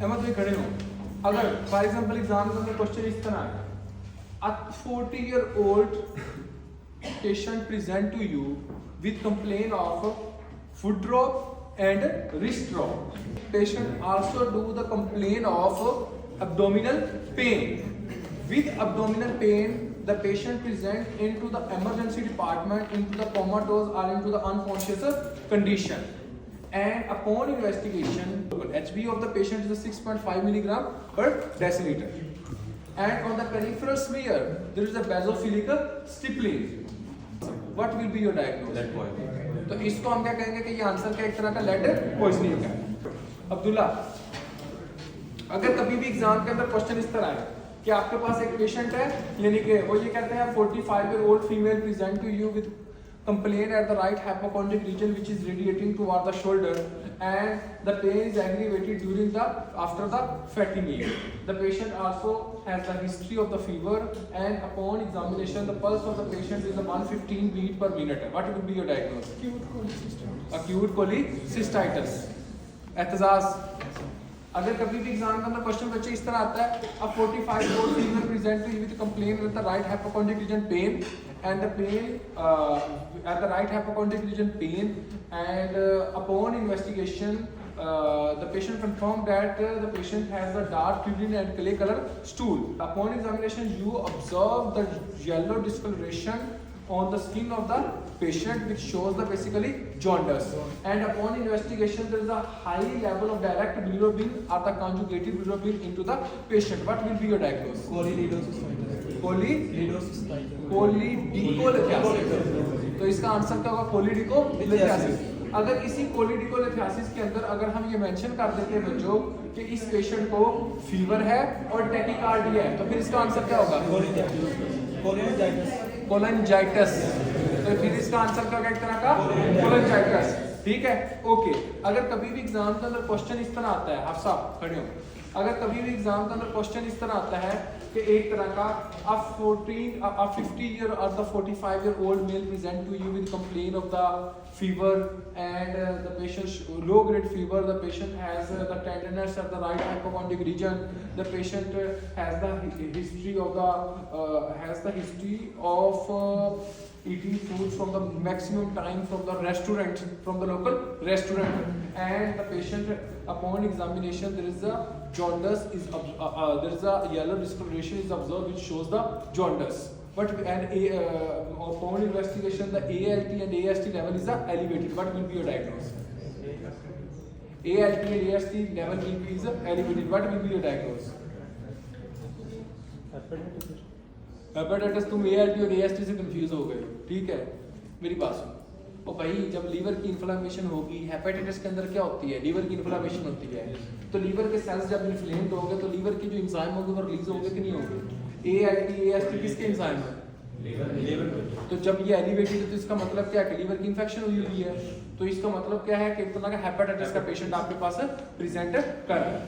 अहमद भाई खड़े हो। अगर फॉर एग्जांपल एग्जाम के अंदर क्वेश्चन इस तरह है, a 40-year-old patient present to you with complaint of foot drop and wrist drop. Patient also do the complaint of abdominal pain. With abdominal pain, the patient present into the emergency department into the comatose or into the unconscious condition. And upon investigation, HB of the patient is 6.5 milligram per deciliter. And on the peripheral sphere, there is a basophilic stippling. What will be your diagnosis? Lead poisoning. तो इसको हम क्या कहेंगे कि ये answer का एक तरह का लेड पॉइजनिंग है। अब्दुल्ला, अगर कभी भी एग्जाम के अंदर क्वेश्चन इस तरह है कि आपके पास एक पेशेंट है, यानी कि वो ये कहते हैं 45-year-old female present to you with complaint at the right hypochondric region which is radiating toward the shoulder and the pain is aggravated during the after the fatty meal. The patient also has the history of the fever and upon examination the pulse of the patient is a 115 beat per minute. What would be your diagnosis? Acute cholecystitis. एहतजाज, अगर कभी भी exam के अंदर question बच्चे इस तरह आता है, a 45-year-old female present with complaint with the right hypochondric region pain and the pain at the right hypochondric region pain and upon investigation the patient confirmed that the patient has a dark urine and clay color stool. Upon examination you observe the yellow discoloration on the skin of the patient which shows the basically jaundice, and upon investigation there is a high level of direct bilirubin or the conjugated bilirubin into the patient. What will be your diagnosis? कोलिडिकोलिथियासिस। तो इसका answer क्या होगा? कोलिडिकोलिथियासिस। अगर इसी कोलिडिकोलिथियासिस के अंदर अगर हम ये मेंशन कर देते हैं बच्चों कि इस पेशेंट को फीवर है और टैकीकार्डिया है, तो फिर इसका आंसर क्या होगा? कोलेंजाइटिस। तो फिर इसका आंसर क्या होगा? एक तरह का कोलेंजाइटिस। ठीक है, ओके। अगर कभी भी एग्जाम के अंदर क्वेश्चन इस तरह आता है, आप साहब खड़े हो, अगर कभी भी एग्जाम के अंदर क्वेश्चन इस तरह आता है कि एक तरह का a 50-year or the 45-year-old male present to you with complaint of the fever and the patient low grade fever, the patient has the tenderness at the right hypochondric region, the patient has the history of eating food from the maximum time from the restaurant, from the local restaurant, and the patient upon examination there is a jaundice there is a yellow discoloration is observed which shows the jaundice. But upon investigation the ALT and AST level is elevated. What will be your diagnosis? ALT and AST level will be elevated. What will be your diagnosis? Hepatitis. तुम ALT और AST से confuse हो गए, ठीक है? मेरी बात सुनो। ओ भाई, जब लीवर की इन्फ्लेमेशन होगी, हेपेटाइटिस के अंदर क्या होती है? लीवर की इन्फ्लेमेशन होती है। तो लीवर के सेल्स जब इन्फ्लेम्ड होंगे तो लीवर की जो एंजाइम होंगे वो रिलीज होंगे कि नहीं होंगे? ALT AST किसके एंजाइम है? लीवर। तो जब ये एलिवेटेड है तो इसका मतलब क्या है कि लीवर की इन्फेक्शन हुई हुई है। तो इसका मतलब क्या है कि इतना का हेपेटाइटिस का पेशेंट आपके पास प्रेजेंट कर रहा है।